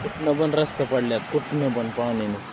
कुठनं पण रस्ते पडल्यात, कुठनं पण पाण्याने.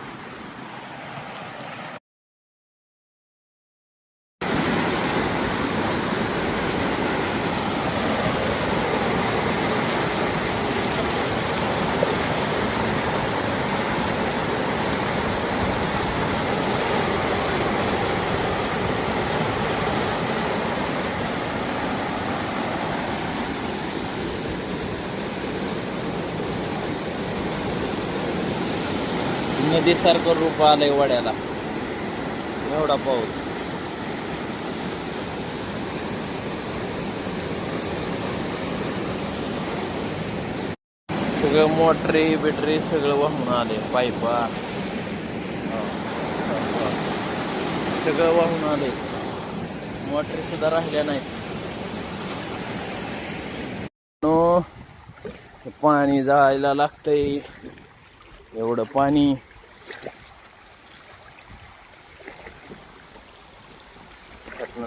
नदीसारखं रूप आलंय वड्याला, एवढा पाऊस. सगळं मोटरी बिटरी सगळं वाहून आले, पाईपा सगळं वाहून आले, मोटरी सुद्धा राहिल्या नाहीत. पाणी जायला लागतंय, एवढं पाणी.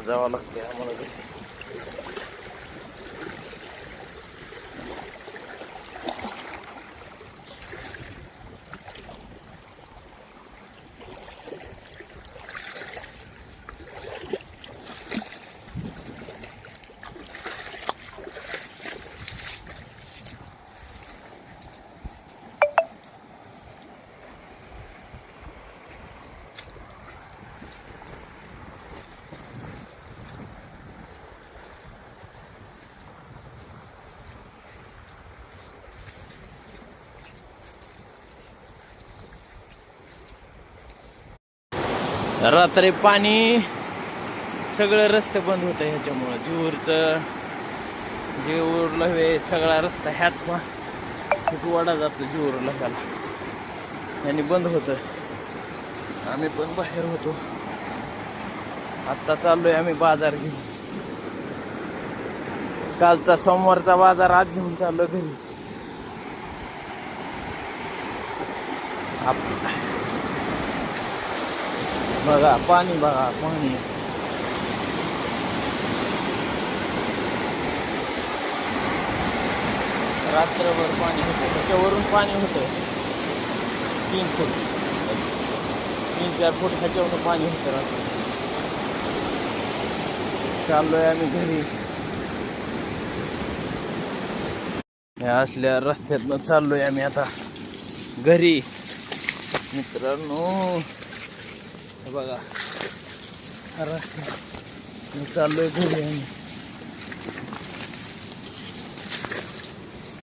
जावं लागतंय आम्हाला. रात्री पाणी सगळं रस्ते बंद होतं ह्याच्यामुळं. जेऊरला सगळा रस्ता ह्याच वाडा जातो जेऊरला, ह्याला ह्याने बंद होतं. आम्ही पण बाहेर होतो. आत्ता चाललोय आम्ही बाजार घेऊन. कालचा सोमवारचा बाजार आज घेऊन चाललो घरी. बघा पाणी, बघा पाणी. रात्रभर पाणी होतं, त्याच्यावरून पाणी होतं 3 फूट 3-4 फूट ह्याच्यावरून पाणी होतं रात्र. चाललोय आम्ही घरी. असल्या रस्त्यातनं चाललोय आम्ही आता घरी. मित्रांनो बघा रस्ता चाललोय घरी आम्ही.